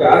4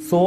100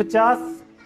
50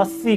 80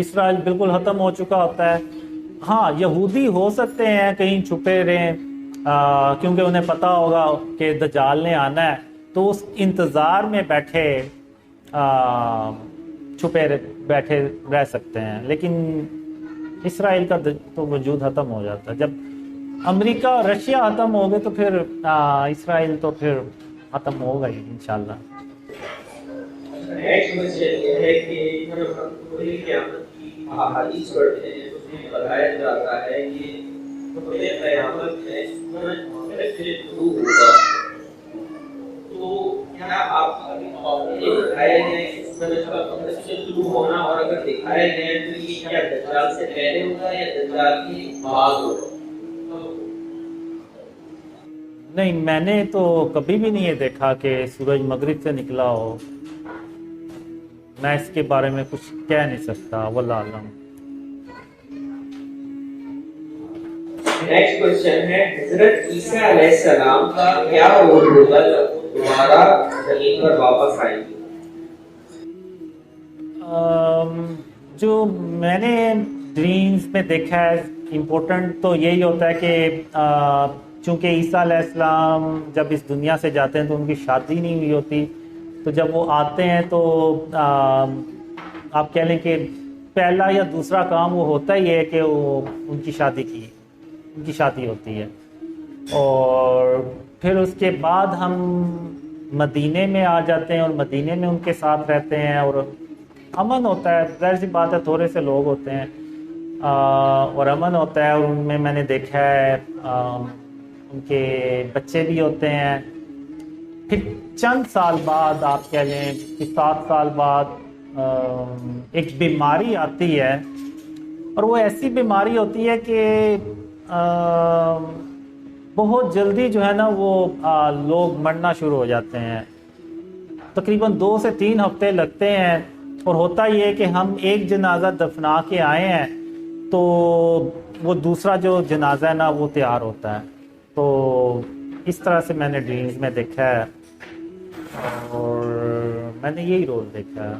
اسرائیل بالکل ختم ہو چکا ہوتا ہے. ہاں یہودی ہو سکتے ہیں کہیں چھپے رہیں کیونکہ انہیں پتا ہوگا کہ دجال نے آنا ہے تو اس انتظار میں بیٹھے چھپے بیٹھے رہ سکتے ہیں. لیکن اسرائیل کا تو وجود ختم ہو جاتا ہے. جب امریکہ اور رشیا ختم ہو گئے تو پھر اسرائیل تو پھر ختم ہوگا ہی انشاءاللہ. نیکسٹ کوسچن یہ ہے کہ ہم پوری قیامت کی احادیث پڑھتے ہیں اس میں بتایا جاتا ہے کہ پوری قیامت میں سورج سے طلوع ہوگا. تو کیا آپ ابھی دکھائے گئے اس سورج کا سورج سے طلوع ہونا اور اگر دکھائے گئے تو یہ کیا دجال سے پہلے ہوگا یا دجال کے بعد ہوگا؟ نہیں میں نے تو کبھی بھی نہیں یہ دیکھا کہ سورج مغرب سے نکلا ہو. میں اس کے بارے میں کچھ کہہ نہیں سکتا واللہ اعلم. نیکسٹ کوسچن ہے حضرت عیسیٰ علیہ السلام کا کیا رول ہوگا جب دوبارہ زمین پر واپس آئیں گے؟ جو میں نے ڈریمز میں دیکھا ہے امپورٹنٹ تو یہی ہوتا ہے کہ چونکہ عیسیٰ علیہ السلام جب اس دنیا سے جاتے ہیں تو ان کی شادی نہیں ہوئی ہوتی. تو جب وہ آتے ہیں تو آپ کہہ لیں کہ پہلا یا دوسرا کام وہ ہوتا ہی ہے کہ وہ ان کی شادی ہوتی ہے. اور پھر اس کے بعد ہم مدینے میں آ جاتے ہیں اور مدینے میں ان کے ساتھ رہتے ہیں اور امن ہوتا ہے. ظاہر سی بات ہے تھوڑے سے لوگ ہوتے ہیں اور امن ہوتا ہے. اور ان میں نے دیکھا ہے ان کے بچے بھی ہوتے ہیں. پھر چند سال بعد آپ کہہ لیں کہ 7 سال بعد ایک بیماری آتی ہے اور وہ ایسی بیماری ہوتی ہے کہ بہت جلدی جو ہے نا وہ لوگ مرنا شروع ہو جاتے ہیں. تقریباً 2 سے 3 ہفتے لگتے ہیں. اور ہوتا یہ ہے کہ ہم ایک جنازہ دفنا کے آئے ہیں تو وہ دوسرا جو جنازہ ہے نا وہ تیار ہوتا ہے. تو اس طرح سے میں نے ڈریمز میں دیکھا ہے اور میں نے یہی رول دیکھا ہے.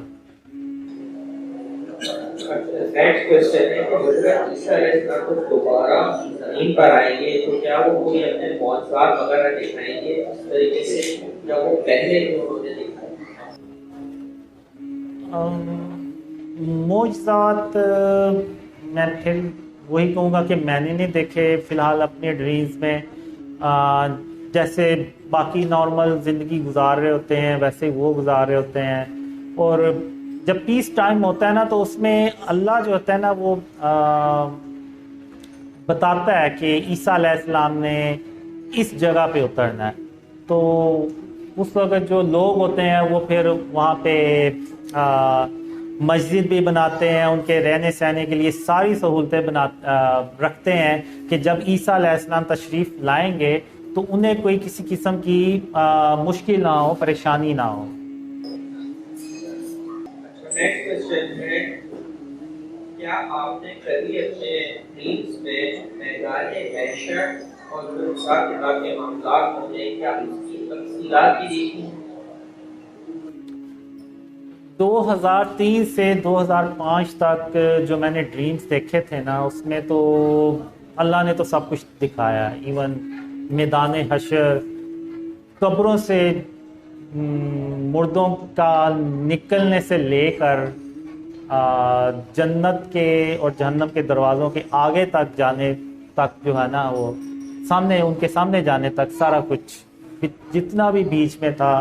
نیکسٹ کوسچن ہے کہ حضرت عیسیٰ علیہ السلام کو دوبارہ زمین پر آئیں گے تو کیا وہ کوئی اپنے معجزات وغیرہ دکھائیں گے اس طریقے سے جب وہ پہلے انہوں نے دکھائے؟ معجزات میں پھر وہی کہوں گا کہ میں نے نہیں دیکھے فی الحال اپنے ڈریمز میں. جیسے باقی نارمل زندگی گزار رہے ہوتے ہیں ویسے وہ گزار رہے ہوتے ہیں. اور جب پیس ٹائم ہوتا ہے نا تو اس میں اللہ جو ہوتا ہے نا وہ بتاتا ہے کہ عیسیٰ علیہ السلام نے اس جگہ پہ اترنا ہے. تو اس وقت جو لوگ ہوتے ہیں وہ پھر وہاں پہ مسجد بھی بناتے ہیں. ان کے رہنے سہنے کے لیے ساری سہولتیں رکھتے ہیں کہ جب عیسیٰ علیہ السلام تشریف لائیں گے تو انہیں کوئی کسی قسم کی مشکل نہ ہو, پریشانی نہ ہو. نیکسٹ کوسچن ہے کیا آپ نے کبھی اپنے ڈریمز میں میدان محشر اور جو حساب کتاب کے معاملات ہوتے ہیں کیا اس کی تفصیلات بھی دیکھی ہیں؟ 2003 سے 2005 تک جو میں نے ڈریمز دیکھے تھے نا اس میں تو اللہ نے تو سب کچھ دکھایا. ایون میدان حشر, قبروں سے مردوں کا نکلنے سے لے کر جنت کے اور جہنم کے دروازوں کے آگے تک جانے تک جو ہے نا وہ سامنے ان کے سامنے جانے تک سارا کچھ جتنا بھی بیچ میں تھا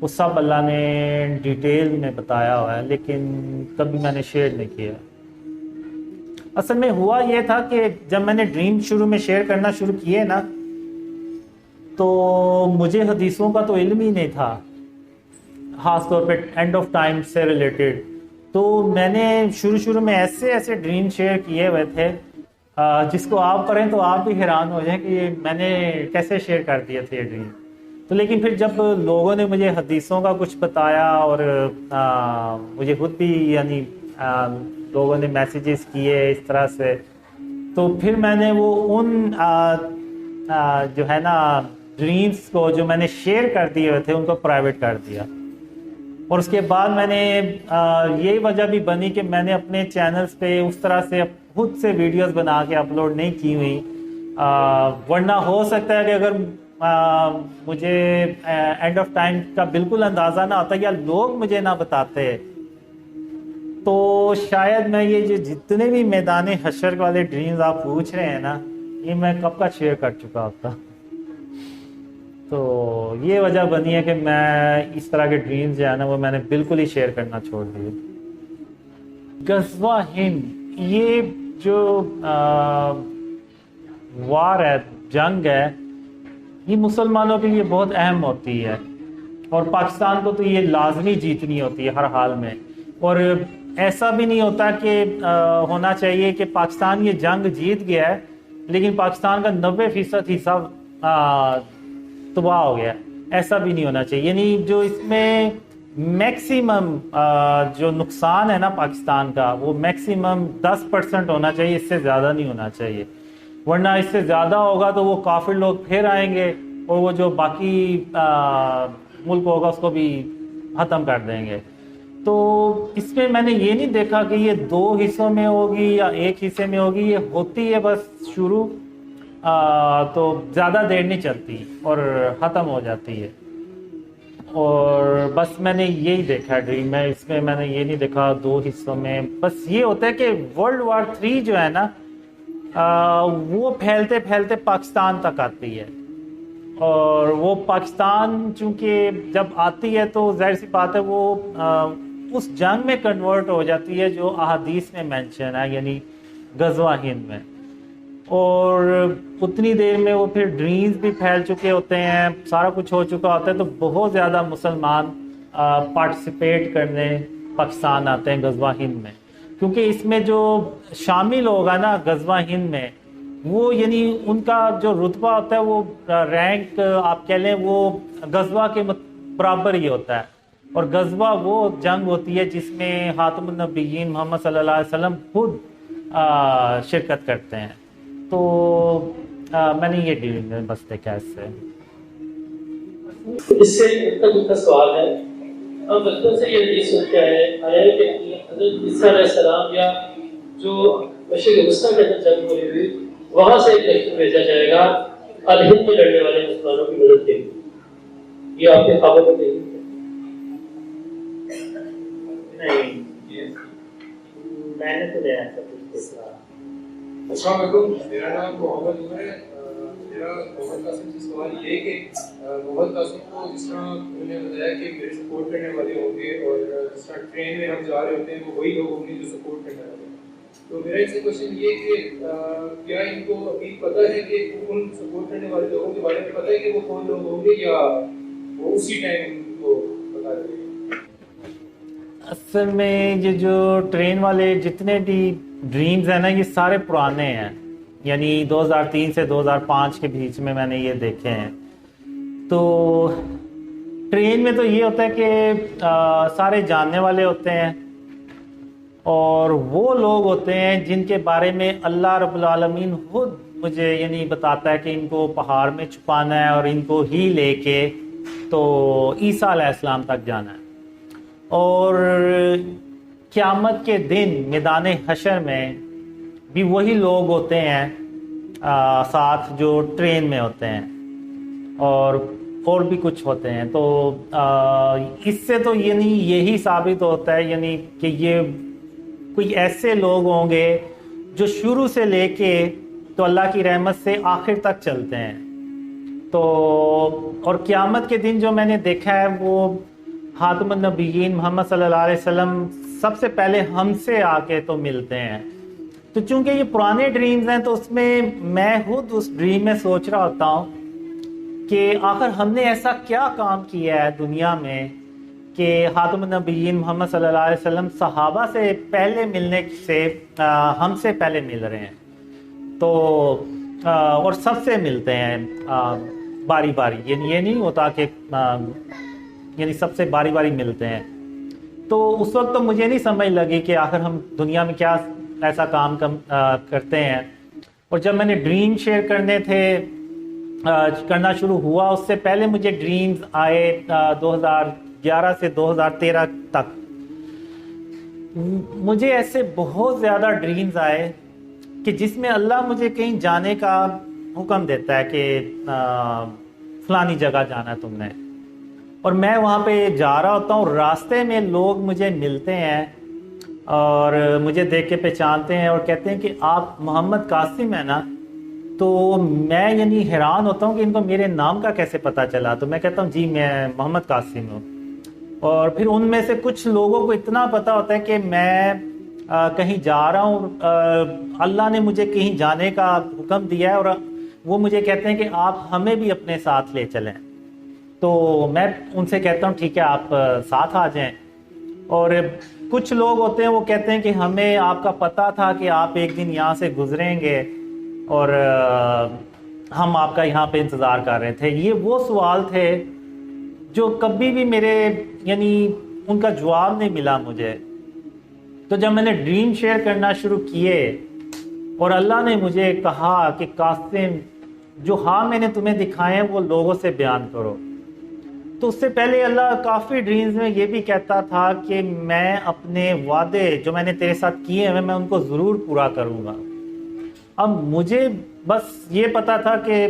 وہ سب اللہ نے ڈیٹیل میں بتایا ہوا ہے. لیکن کبھی میں نے شیئر نہیں کیا. اصل میں ہوا یہ تھا کہ جب میں نے ڈریم شروع میں شیئر کرنا شروع کیے نا تو مجھے حدیثوں کا تو علم ہی نہیں تھا, خاص طور پہ اینڈ آف ٹائم سے ریلیٹڈ. تو میں نے شروع میں ایسے ڈریم شیئر کیے ہوئے تھے جس کو آپ پڑھیں تو آپ بھی حیران ہو جائیں کہ میں نے کیسے شیئر کر دیے تھے یہ ڈریم. تو لیکن پھر جب لوگوں نے مجھے حدیثوں کا کچھ بتایا اور مجھے خود بھی یعنی لوگوں نے میسیجز کیے اس طرح سے, تو پھر میں نے وہ ان جو ہے نا ڈریمز کو جو میں نے شیئر کر دیے ہوئے تھے ان کو پرائیویٹ کر دیا. اور اس کے بعد میں نے یہی وجہ بھی بنی کہ میں نے اپنے چینلز پہ اس طرح سے خود سے ویڈیوز بنا کے اپلوڈ نہیں کی ہوئی، ورنہ ہو سکتا ہے کہ اگر مجھے اینڈ آف ٹائم کا بالکل اندازہ نہ ہوتا یا لوگ مجھے نہ بتاتے تو شاید میں یہ جو جتنے بھی میدان حشر والے ڈریمز آپ پوچھ رہے ہیں نا، یہ میں کب کا شیئر کر چکا ہوتا۔ تو یہ وجہ بنی ہے کہ میں اس طرح کے ڈریمز جو ہے نا وہ میں نے بالکل ہی شیئر کرنا چھوڑ دیے۔ غزوہ ہند، یہ جو وار ہے، جنگ ہے، یہ مسلمانوں کے لیے بہت اہم ہوتی ہے، اور پاکستان کو تو یہ لازمی جیتنی ہوتی ہے ہر حال میں، اور ایسا بھی نہیں ہوتا کہ ہونا چاہیے کہ پاکستان یہ جنگ جیت گیا ہے لیکن پاکستان کا 90% حصہ تباہ ہو گیا، ایسا بھی نہیں ہونا چاہیے۔ یعنی جو اس میں میکسیمم جو نقصان ہے نا پاکستان کا، وہ میکسیمم 10% ہونا چاہیے، اس سے زیادہ نہیں ہونا چاہیے، ورنہ اس سے زیادہ ہوگا تو وہ کافر لوگ پھر آئیں گے اور وہ جو باقی ملک ہوگا اس کو بھی ختم کر دیں گے۔ تو اس میں نے یہ نہیں دیکھا کہ یہ 2 حصوں میں ہوگی یا 1 حصے میں ہوگی، یہ ہوتی ہے بس شروع، تو زیادہ دیر نہیں چلتی اور ختم ہو جاتی ہے، اور بس میں نے یہی دیکھا ڈریم میں، اس میں نے یہ نہیں دیکھا 2 حصوں میں۔ بس یہ ہوتا ہے کہ World War III جو ہے نا وہ پھیلتے پھیلتے پاکستان تک آتی ہے، اور وہ پاکستان چونکہ جب آتی ہے تو ظاہر سی بات ہے وہ اس جنگ میں کنورٹ ہو جاتی ہے جو احادیث میں مینشن ہے، یعنی غزوہ ہند میں، اور اتنی دیر میں وہ پھر ڈریمز بھی پھیل چکے ہوتے ہیں، سارا کچھ ہو چکا ہوتا ہے، تو بہت زیادہ مسلمان پارٹیسپیٹ کرنے پاکستان آتے ہیں غزوہ ہند میں، کیونکہ اس میں جو شامل ہوگا نا غزوہ ہند میں، وہ یعنی ان کا جو رتبہ ہوتا ہے وہ رینک آپ کہہ لیں وہ غزوہ کے برابر ہی ہوتا ہے، اور غزوہ وہ جنگ ہوتی ہے جس میں خاتم النبیین محمد صلی اللہ علیہ وسلم خود شرکت کرتے ہیں۔ تو میں نے یہ ڈیل بس دیکھا اس سے۔ اس سے ایک سوال ہے، ہم بچپن سے یہ حدیث سنتے آیا ہے کہ حضرت عیسیٰ علیہ السلام یا جو مشرق وسطیٰ کے اندر جنگ ہوئی ہوئی وہاں سے ایک لشکر بھیجا جائے گا الہند میں لڑنے والے مسلمانوں کی مدد کے لیے، یہ آپ کے خوابوں میں نہیں، میں نے تو نہیں ایسا کچھ دیکھا۔ السلام علیکم، میرا نام محمد عمر ہے۔ میرا محمد قاسم سے سوال یہ ہے کہ محمد قاسم کو جس طرح انہوں نے بتایا کہ میرے سپورٹ کرنے والے ہوں گے، اور جس طرح ٹرین میں ہم جا رہے ہوتے ہیں وہ وہی لوگ ہوں گے جو سپورٹ کرنے والے ہیں، تو میرا اس سے کوشچن یہ ہے کہ کیا ان کو ابھی پتہ ہے کہ ان سپورٹ کرنے والے لوگوں کے بارے میں پتہ ہے کہ وہ کون لوگ ہوں گے، یا وہ اسی ٹائم کو بتا دیں گے؟ اصل میں یہ جو ٹرین والے جتنے بھی ڈریمز ہیں نا یہ سارے پرانے ہیں، یعنی 2003 سے 2005 کے بیچ میں نے یہ دیکھے ہیں۔ تو ٹرین میں تو یہ ہوتا ہے کہ سارے جاننے والے ہوتے ہیں، اور وہ لوگ ہوتے ہیں جن کے بارے میں اللہ رب العالمین خود مجھے یعنی بتاتا ہے کہ ان کو پہاڑ میں چھپانا ہے اور ان کو ہی لے کے تو عیسیٰ علیہ السلام تک جانا ہے، اور قیامت کے دن میدان حشر میں بھی وہی لوگ ہوتے ہیں ساتھ جو ٹرین میں ہوتے ہیں، اور بھی کچھ ہوتے ہیں۔ تو اس سے تو یعنی یہی ثابت ہوتا ہے یعنی کہ یہ کوئی ایسے لوگ ہوں گے جو شروع سے لے کے تو اللہ کی رحمت سے آخر تک چلتے ہیں۔ تو اور قیامت کے دن جو میں نے دیکھا ہے وہ خاتم النبیین محمد صلی اللہ علیہ وسلم سب سے پہلے ہم سے آ کے تو ملتے ہیں۔ تو چونکہ یہ پرانے ڈریمز ہیں تو اس میں خود اس ڈریم میں سوچ رہا ہوتا ہوں کہ آخر ہم نے ایسا کیا کام کیا ہے دنیا میں کہ خاتم النبیین محمد صلی اللہ علیہ وسلم صحابہ سے پہلے ملنے سے ہم سے پہلے مل رہے ہیں، تو اور سب سے ملتے ہیں باری باری، یعنی یہ نہیں ہوتا کہ یعنی سب سے باری باری ملتے ہیں۔ تو اس وقت تو مجھے نہیں سمجھ لگی کہ آخر ہم دنیا میں کیا ایسا کام کرتے ہیں، اور جب میں نے ڈریم شیئر کرنا شروع ہوا اس سے پہلے مجھے ڈریمز آئے 2011 سے 2013 تک مجھے ایسے بہت زیادہ ڈریمز آئے کہ جس میں اللہ مجھے کہیں جانے کا حکم دیتا ہے کہ فلانی جگہ جانا ہے تم نے، اور میں وہاں پہ جا رہا ہوتا ہوں، راستے میں لوگ مجھے ملتے ہیں اور مجھے دیکھ کے پہچانتے ہیں اور کہتے ہیں کہ آپ محمد قاسم ہیں نا، تو میں یعنی حیران ہوتا ہوں کہ ان کو میرے نام کا کیسے پتہ چلا، تو میں کہتا ہوں جی میں محمد قاسم ہوں، اور پھر ان میں سے کچھ لوگوں کو اتنا پتہ ہوتا ہے کہ میں کہیں جا رہا ہوں، اللہ نے مجھے کہیں جانے کا حکم دیا ہے، اور وہ مجھے کہتے ہیں کہ آپ ہمیں بھی اپنے ساتھ لے چلیں، تو میں ان سے کہتا ہوں ٹھیک ہے آپ ساتھ آ جائیں۔ اور کچھ لوگ ہوتے ہیں وہ کہتے ہیں کہ ہمیں آپ کا پتہ تھا کہ آپ ایک دن یہاں سے گزریں گے اور ہم آپ کا یہاں پہ انتظار کر رہے تھے۔ یہ وہ سوال تھے جو کبھی بھی میرے یعنی ان کا جواب نہیں ملا مجھے۔ تو جب میں نے ڈریم شیئر کرنا شروع کیے اور اللہ نے مجھے کہا کہ قاسم جو ہاں میں نے تمہیں دکھائے ہیں وہ لوگوں سے بیان کرو، تو اس سے پہلے اللہ کافی ڈریمز میں یہ بھی کہتا تھا کہ میں اپنے وعدے جو میں نے تیرے ساتھ کیے ہیں میں ان کو ضرور پورا کروں گا۔ اب مجھے بس یہ پتا تھا کہ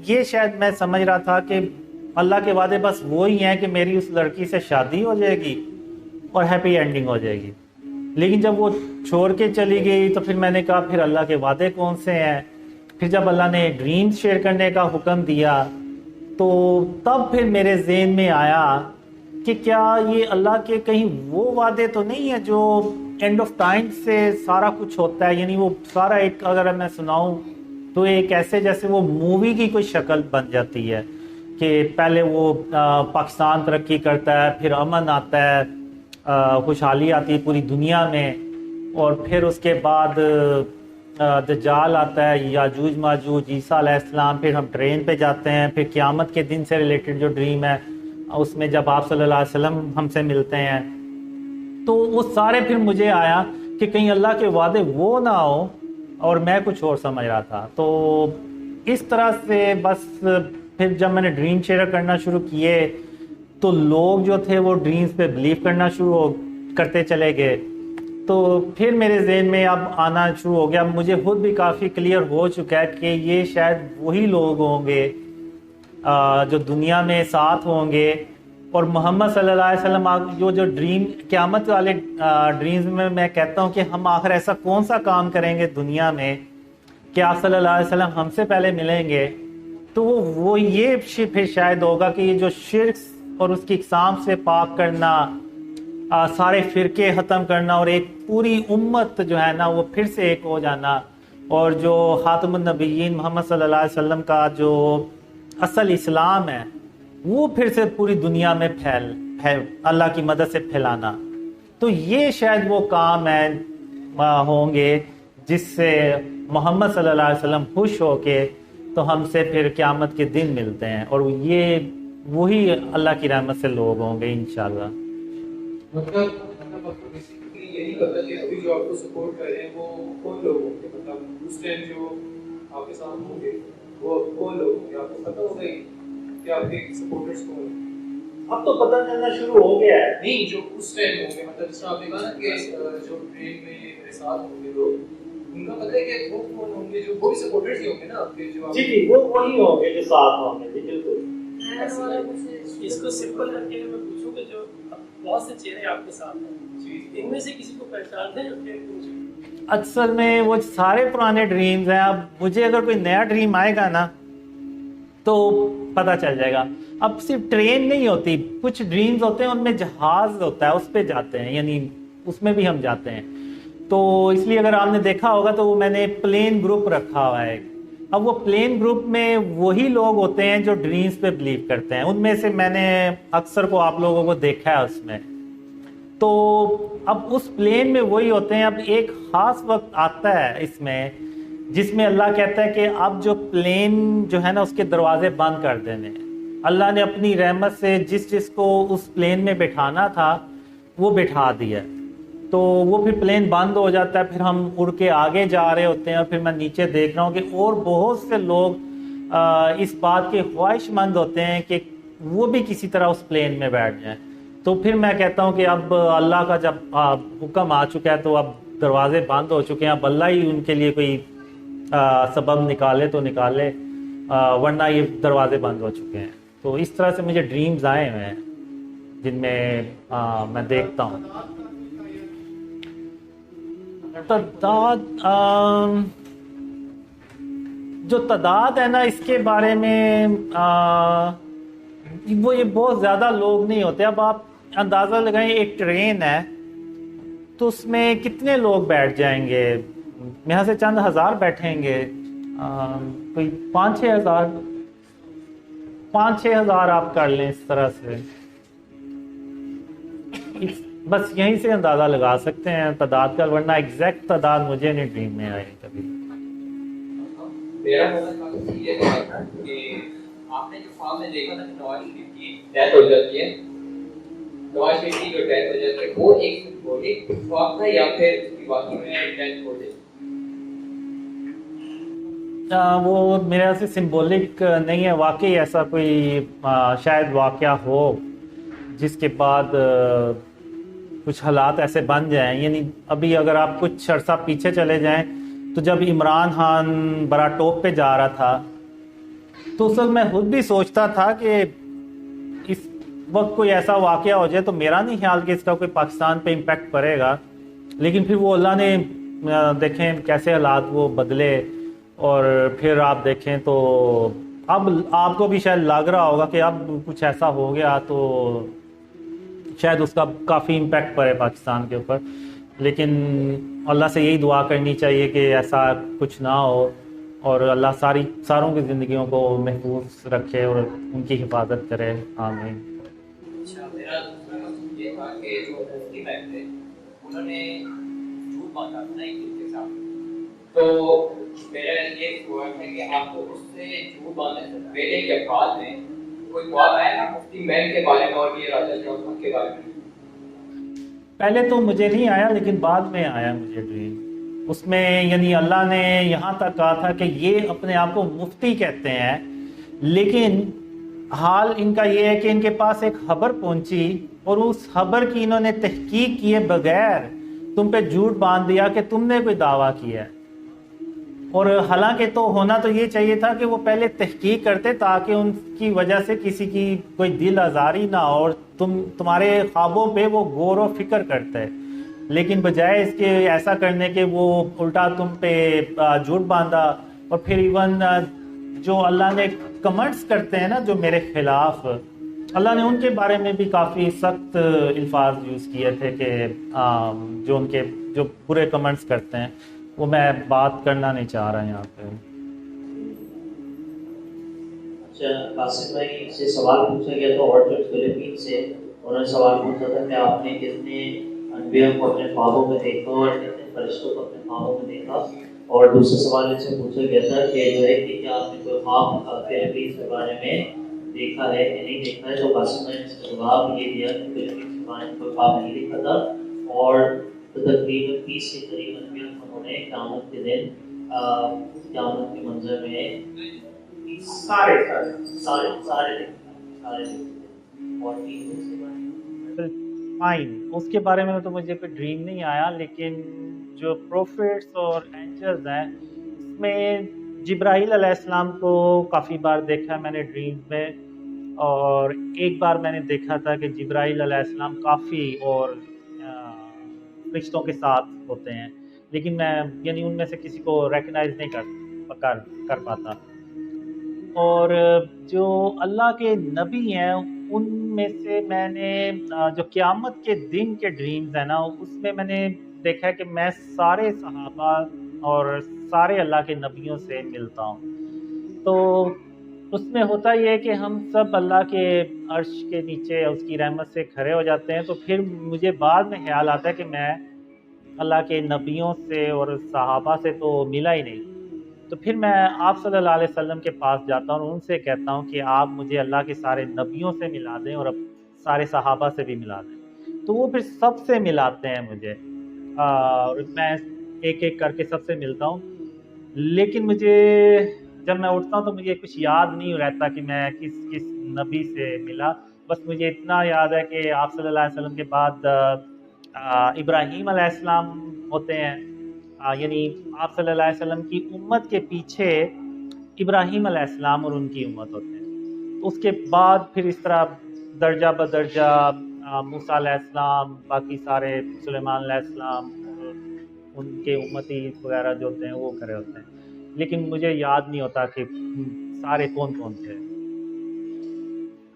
یہ شاید میں سمجھ رہا تھا کہ اللہ کے وعدے بس وہی ہیں کہ میری اس لڑکی سے شادی ہو جائے گی اور ہیپی اینڈنگ ہو جائے گی، لیکن جب وہ چھوڑ کے چلی گئی تو پھر میں نے کہا پھر اللہ کے وعدے کون سے ہیں؟ پھر جب اللہ نے ڈریم شیئر کرنے کا حکم دیا تو تب پھر میرے ذہن میں آیا کہ کیا یہ اللہ کے کہیں وہ وعدے تو نہیں ہیں جو اینڈ آف ٹائم سے سارا کچھ ہوتا ہے، یعنی وہ سارا ایک اگر میں سناؤں تو ایک ایسے جیسے وہ مووی کی کوئی شکل بن جاتی ہے کہ پہلے وہ پاکستان ترقی کرتا ہے، پھر امن آتا ہے، خوشحالی آتی ہے پوری دنیا میں، اور پھر اس کے بعد دجال آتا ہے، یاجوج ماجوج، عیسیٰ علیہ السلام، پھر ہم ٹرین پہ جاتے ہیں، پھر قیامت کے دن سے ریلیٹڈ جو ڈریم ہے اس میں جب آپ صلی اللہ علیہ وسلم ہم سے ملتے ہیں، تو وہ سارے پھر مجھے آیا کہ کہیں اللہ کے وعدے وہ نہ ہو اور میں کچھ اور سمجھ رہا تھا۔ تو اس طرح سے بس پھر جب میں نے ڈریم شیئر کرنا شروع کیے تو لوگ جو تھے وہ ڈریمز پہ بلیو کرنا شروع کرتے چلے گئے، تو پھر میرے ذہن میں اب آنا شروع ہو گیا، مجھے خود بھی کافی کلیئر ہو چکا ہے کہ یہ شاید وہی لوگ ہوں گے جو دنیا میں ساتھ ہوں گے، اور محمد صلی اللہ علیہ وسلم جو ڈریم قیامت والے ڈریمز میں کہتا ہوں کہ ہم آخر ایسا کون سا کام کریں گے دنیا میں کہ آپ صلی اللہ علیہ وسلم ہم سے پہلے ملیں گے، تو وہ یہ پھر شاید ہوگا کہ یہ جو شرک اور اس کی اقسام سے پاک کرنا، سارے فرقے ختم کرنا، اور ایک پوری امت جو ہے نا وہ پھر سے ایک ہو جانا، اور جو خاتم النبیین محمد صلی اللہ علیہ وسلم کا جو اصل اسلام ہے وہ پھر سے پوری دنیا میں اللہ کی مدد سے پھیلانا، تو یہ شاید وہ کام ہے ہوں گے جس سے محمد صلی اللہ علیہ وسلم خوش ہو کے تو ہم سے پھر قیامت کے دن ملتے ہیں، اور یہ وہی اللہ کی رحمت سے لوگ ہوں گے انشاءاللہ۔ مطلب بیسیکلی یہی پتہ کہ ابھی جو آپ کو سپورٹ کر رہے ہیں وہ کون لوگ ہوں گے، مطلب اس ٹائم جو آپ کے ساتھ ہوں گے وہ کون لوگ ہوں گے، آپ کو پتہ ہوگا ہی کہ آپ کے سپورٹرز کون ہیں؟ اب تو پتہ چلنا شروع ہو گیا ہے، نہیں جو اس ٹائم ہوں گے، مطلب جس طرح آپ نے کہا نا کہ جو ٹرین میں میرے ساتھ ہوں گے لوگ، ان کا پتہ ہے کہ وہ کون ہوں گے، جو وہ بھی سپورٹرز ہی ہوں گے نا آپ کے، جو جی وہ وہی ہوں گے جو ساتھ ہوں گے، جی بالکل۔ اس کو سمپل کر کے میں پوچھوں کہ جو بہت سے چہرے آپ کے ساتھ ہیں، ان میں سے کسی کو پہچانتے ہیں؟ اکثر میں وہ سارے پرانے ڈریمز ہیں، اب مجھے اگر کوئی نیا ڈریم آئے گا نا تو پتہ چل جائے گا۔ اب صرف ٹرین نہیں ہوتی، کچھ ڈریمز ہوتے ہیں ان میں جہاز ہوتا ہے، اس پہ جاتے ہیں، یعنی اس میں بھی ہم جاتے ہیں، تو اس لیے اگر آپ نے دیکھا ہوگا تو وہ میں نے پلین گروپ رکھا ہوا ہے۔ اب وہ پلین گروپ میں وہی لوگ ہوتے ہیں جو ڈریمز پہ بلیو کرتے ہیں، ان میں سے میں نے اکثر کو آپ لوگوں کو دیکھا ہے اس میں، تو اب اس پلین میں وہی ہوتے ہیں۔ اب ایک خاص وقت آتا ہے اس میں جس میں اللہ کہتا ہے کہ اب جو پلین جو ہے نا اس کے دروازے بند کر دینے، اللہ نے اپنی رحمت سے جس کو اس پلین میں بٹھانا تھا وہ بٹھا دیا، تو وہ پھر پلین بند ہو جاتا ہے، پھر ہم اڑ کے آگے جا رہے ہوتے ہیں، اور پھر میں نیچے دیکھ رہا ہوں کہ اور بہت سے لوگ اس بات کے خواہش مند ہوتے ہیں کہ وہ بھی کسی طرح اس پلین میں بیٹھ جائیں، تو پھر میں کہتا ہوں کہ اب اللہ کا جب حکم آ چکا ہے تو اب دروازے بند ہو چکے ہیں، اب اللہ ہی ان کے لیے کوئی سبب نکالے تو نکالے، ورنہ یہ دروازے بند ہو چکے ہیں۔ تو اس طرح سے مجھے ڈریمز آئے ہوئے ہیں جن میں میں دیکھتا ہوں تعداد، جو تعداد ہے نا اس کے بارے میں وہ یہ بہت زیادہ لوگ نہیں ہوتے۔ اب آپ اندازہ لگائیں ایک ٹرین ہے تو اس میں کتنے لوگ بیٹھ جائیں گے؟ یہاں سے چند ہزار بیٹھیں گے، کوئی 5-6 ہزار آپ کر لیں اس طرح سے، بس یہیں سے اندازہ لگا سکتے ہیں تعداد کا، ورنہ ایگزیکٹ تعداد مجھے نہیں ڈریم میں آئی کبھی۔ میرا یہ تھا کہ آپ نے جو خواب میں دیکھا تھا کہ نواز شریف کی ڈیتھ ہو جاتی ہے، نواز شریف کی جو ڈیتھ ہو جاتی ہے وہ ایک سمبولک خواب تھا یا پھر اس کی واقعی میں ڈیتھ ہو جاتی؟ وہ میرے سے سمبولک نہیں ہے، واقعی ایسا کوئی شاید واقعہ ہو جس کے بعد کچھ حالات ایسے بن جائیں۔ یعنی ابھی اگر آپ کچھ عرصہ پیچھے چلے جائیں تو جب عمران خان بڑا ٹاپ پہ جا رہا تھا تو اس وقت میں خود بھی سوچتا تھا کہ اس وقت کوئی ایسا واقعہ ہو جائے تو میرا نہیں خیال کہ اس کا کوئی پاکستان پہ امپیکٹ پڑے گا، لیکن پھر وہ اللہ نے دیکھیں کیسے حالات وہ بدلے، اور پھر آپ دیکھیں تو اب آپ کو بھی شاید لگ رہا ہوگا کہ اب کچھ ایسا ہو گیا تو شاید اس کا کافی امپیکٹ پڑے پاکستان کے اوپر، لیکن اللہ سے یہی دعا کرنی چاہیے کہ ایسا کچھ نہ ہو اور اللہ ساروں کی زندگیوں کو محفوظ رکھے اور ان کی حفاظت کرے، آمین۔ اچھا، میرا دوسرا مقصد یہ تھا کہ جو مفتی صاحب تھے انہوں نے جھوٹ باندھا تھا ایک دن کے ساتھ، تو میرا یہ سوال ہے کہ آپ کو اس سے جھوٹ باندھنے سے پہلے یا بعد میں کوئی خواب آیا نا مفتی مین کے بارے میں اور یہ راجا جوہر کے بارے میں؟ پہلے تو مجھے نہیں آیا لیکن بعد میں آیا مجھے ڈریم، اس میں یعنی اللہ نے یہاں تک کہا تھا کہ یہ اپنے آپ کو مفتی کہتے ہیں، لیکن حال ان کا یہ ہے کہ ان کے پاس ایک خبر پہنچی اور اس خبر کی انہوں نے تحقیق کیے بغیر تم پہ جھوٹ باندھ دیا کہ تم نے کوئی دعویٰ کیا ہے، اور حالانکہ تو ہونا تو یہ چاہیے تھا کہ وہ پہلے تحقیق کرتے تاکہ ان کی وجہ سے کسی کی کوئی دل آزاری نہ ہو اور تمہارے خوابوں پہ وہ غور و فکر کرتے، لیکن بجائے اس کے ایسا کرنے کے وہ الٹا تم پہ جھوٹ باندھا، اور پھر ایون جو اللہ نے کمنٹس کرتے ہیں نا جو میرے خلاف، اللہ نے ان کے بارے میں بھی کافی سخت الفاظ یوز کیے تھے کہ جو ان کے جو برے کمنٹس کرتے ہیں وہ میں بات کرنا نہیں چاہ رہا یہاں پہ۔ اچھا، قاسم بھائی سے سوال پوچھا گیا تھا اور فلپین سے، انہوں نے سوال پوچھا تھا کہ آپ نے کتنے انبیاء کو اپنے خوابوں میں دیکھا اور کتنے فرشتوں کو اپنے خوابوں میں دیکھا، اور دوسرا سوال ان سے پوچھا گیا تھا کہ جو ہے کہ کیا آپ نے کوئی خواب فلپین کے بارے میں دیکھا ہے یا نہیں دیکھا ہے، تو قاسم بھائی نے اس کا جواب یہ دیا کہ فلپین کے بارے میں کوئی خواب نہیں دیکھا تھا، اور تقریباً 30 کے قریب انبیاء کو انہوں نے قیامت کے دن قیامت کے منظر میں سارے اس کے بارے میں تو مجھے کوئی ڈریم نہیں آیا، لیکن جو پروفیٹس اور اینجلز ہیں اس میں جبرائیل علیہ السلام کو کافی بار دیکھا میں نے ڈریمز میں، اور ایک بار میں نے دیکھا تھا کہ جبرائیل علیہ السلام کافی اور فرشتوں کے ساتھ ہوتے ہیں، لیکن میں یعنی ان میں سے کسی کو ریکگنائز نہیں کر پاتا۔ اور جو اللہ کے نبی ہیں ان میں سے میں نے جو قیامت کے دن کے ڈریمز ہیں نا اس میں میں نے دیکھا ہے کہ میں سارے صحابہ اور سارے اللہ کے نبیوں سے ملتا ہوں، تو اس میں ہوتا یہ ہے کہ ہم سب اللہ کے عرش کے نیچے اس کی رحمت سے کھڑے ہو جاتے ہیں، تو پھر مجھے بعد میں خیال آتا ہے کہ میں اللہ کے نبیوں سے اور صحابہ سے تو ملا ہی نہیں، تو پھر میں آپ صلی اللہ علیہ وسلم کے پاس جاتا ہوں اور ان سے کہتا ہوں کہ آپ مجھے اللہ کے سارے نبیوں سے ملا دیں اور اب سارے صحابہ سے بھی ملا دیں، تو وہ پھر سب سے ملاتے ہیں مجھے، اور میں ایک ایک کر کے سب سے ملتا ہوں، لیکن مجھے جب میں اٹھتا ہوں تو مجھے کچھ یاد نہیں رہتا کہ میں کس نبی سے ملا، بس مجھے اتنا یاد ہے کہ آپ صلی اللہ علیہ وسلم کے بعد ابراہیم علیہ السلام ہوتے ہیں، یعنی آپ صلی اللہ علیہ وسلم کی امت کے پیچھے ابراہیم علیہ السلام اور ان کی امت ہوتے ہیں. تو اس کے بعد پھر اس طرح درجہ بدرجہ موسیٰ علیہ السلام، باقی سارے سلیمان علیہ السلام اور ان کے امتی وغیرہ جو ہوتے ہیں وہ کھڑے ہوتے ہیں. لیکن مجھے یاد نہیں ہوتا کہ سارے کون کون تھے.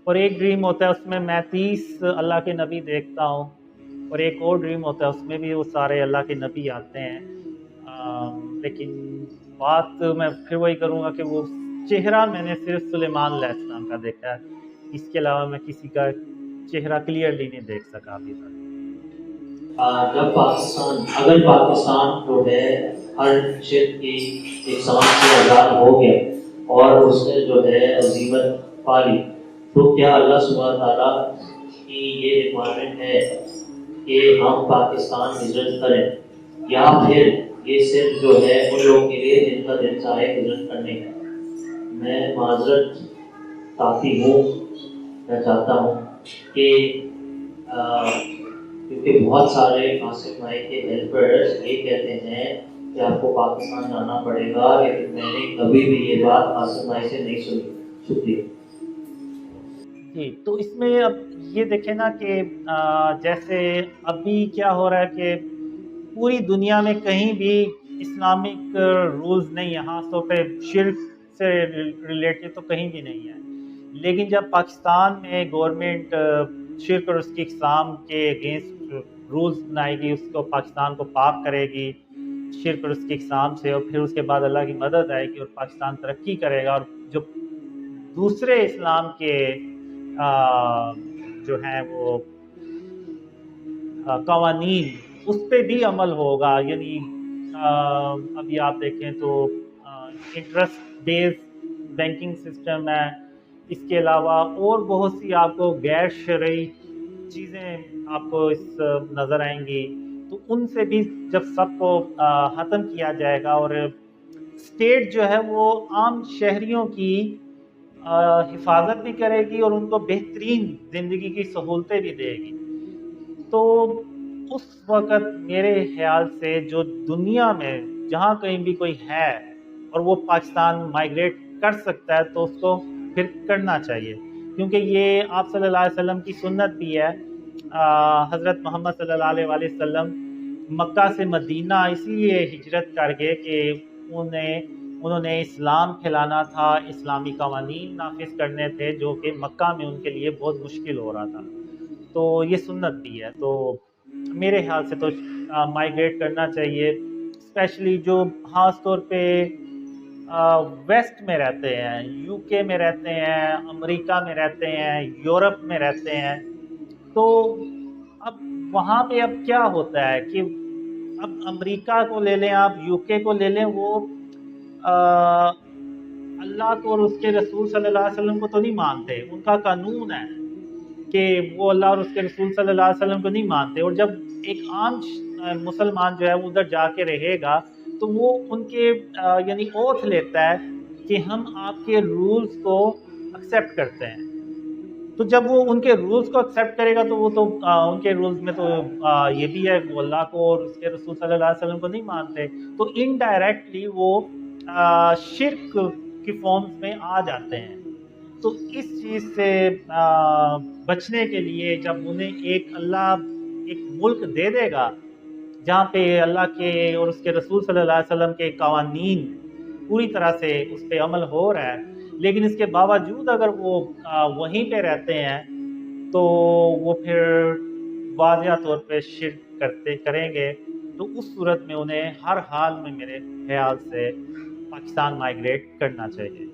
اور ایک ڈریم ہوتا ہے اس میں 30 اللہ کے نبی دیکھتا ہوں، اور ایک اور ڈریم ہوتا ہے اس میں بھی وہ سارے اللہ کے نبی آتے ہیں. لیکن بات میں پھر وہی کروں گا کہ وہ چہرہ میں نے صرف سلیمان علیہ السلام کا دیکھا ہے، اس کے علاوہ میں کسی کا چہرہ کلیئرلی نہیں دیکھ سکا ابھی تک. جب اگر پاکستان جو ہے ہر شرک کی ایک سماج سے آزاد ہو گیا اور اس نے جو ہے عظیمت پا لی، تو کیا اللہ سبحانہ تعالیٰ کی یہ ریکوائرمنٹ ہے کہ ہم پاکستان ہجرت کریں، یا پھر یہ صرف جو ہے ان لوگوں کے لیے جن کا دل چاہے ہجرت کرنے کا؟ میں معذرت کافی ہوں، میں چاہتا ہوں کہ کیونکہ بہت سارے آصف بھائی کے ہیلپرز یہ کہتے ہیں کہ آپ کو پاکستان جانا پڑے گا، لیکن میں نے کبھی بھی یہ بات آصف بھائی سے نہیں سنی. شکریہ. جی، تو اس میں اب یہ دیکھیں نا کہ جیسے ابھی کیا ہو رہا ہے کہ پوری دنیا میں کہیں بھی اسلامک رولز نہیں ہیں، خاص طور پہ شرک سے ریلیٹڈ تو کہیں بھی نہیں ہے. لیکن جب پاکستان میں گورنمنٹ شرک اور اس کی اقسام کے اگینسٹ رولز بنائے گی، اس کو پاکستان کو پاک کرے گی شرک اور اس کی اقسام سے، اور پھر اس کے بعد اللہ کی مدد آئے گی اور پاکستان ترقی کرے گا، اور جو دوسرے اسلام کے جو ہیں وہ قوانین اس پہ بھی عمل ہوگا. یعنی ابھی آپ دیکھیں تو انٹرسٹ بیسڈ بینکنگ سسٹم ہے، اس کے علاوہ اور بہت سی آپ کو غیر شرعی چیزیں آپ کو اس نظر آئیں گی. تو ان سے بھی جب سب کو ختم کیا جائے گا، اور اسٹیٹ جو ہے وہ عام شہریوں کی حفاظت بھی کرے گی اور ان کو بہترین زندگی کی سہولتیں بھی دے گی، تو اس وقت میرے خیال سے جو دنیا میں جہاں کہیں بھی کوئی ہے اور وہ پاکستان مائیگریٹ کر سکتا ہے تو اس کو پھر کرنا چاہیے، کیونکہ یہ آپ صلی اللہ علیہ وسلم کی سنت بھی ہے. حضرت محمد صلی اللہ علیہ وسلم مکہ سے مدینہ اس لیے ہجرت کر گئے کہ انہوں نے اسلام پھیلانا تھا، اسلامی قوانین نافذ کرنے تھے جو کہ مکہ میں ان کے لیے بہت مشکل ہو رہا تھا. تو یہ سنت بھی ہے. تو میرے خیال سے تو مائیگریٹ کرنا چاہیے، اسپیشلی جو خاص طور پہ ویسٹ میں رہتے ہیں، یو کے میں رہتے ہیں، امریکہ میں رہتے ہیں، یورپ میں رہتے ہیں. تو اب وہاں پہ اب کیا ہوتا ہے کہ اب امریکہ کو لے لیں، آپ یو کے کو لے لیں، وہ اللہ کو اور اس کے رسول صلی اللہ علیہ وسلم کو تو نہیں مانتے. ان کا قانون ہے کہ وہ اللہ اور اس کے رسول صلی اللہ علیہ وسلم کو نہیں مانتے، اور جب ایک عام مسلمان جو ہے وہ ادھر جا کے رہے گا تو وہ ان کے یعنی اوتھ لیتا ہے کہ ہم آپ کے رولز کو ایکسیپٹ کرتے ہیں. تو جب وہ ان کے رولز کو ایکسیپٹ کرے گا تو وہ تو ان کے رولز میں تو یہ بھی ہے وہ اللہ کو اور اس کے رسول صلی اللہ علیہ وسلم کو نہیں مانتے، تو انڈائریکٹلی وہ شرک کی فارمز میں آ جاتے ہیں. تو اس چیز سے بچنے کے لیے جب انہیں اللہ ایک ملک دے دے گا جہاں پہ اللہ کے اور اس کے رسول صلی اللہ علیہ وسلم کے قوانین پوری طرح سے اس پہ عمل ہو رہا ہے، لیکن اس کے باوجود اگر وہ وہیں پہ رہتے ہیں تو وہ پھر واضح طور پہ شرک کریں گے. تو اس صورت میں انہیں ہر حال میں میرے خیال سے پاکستان مائیگریٹ کرنا چاہیے.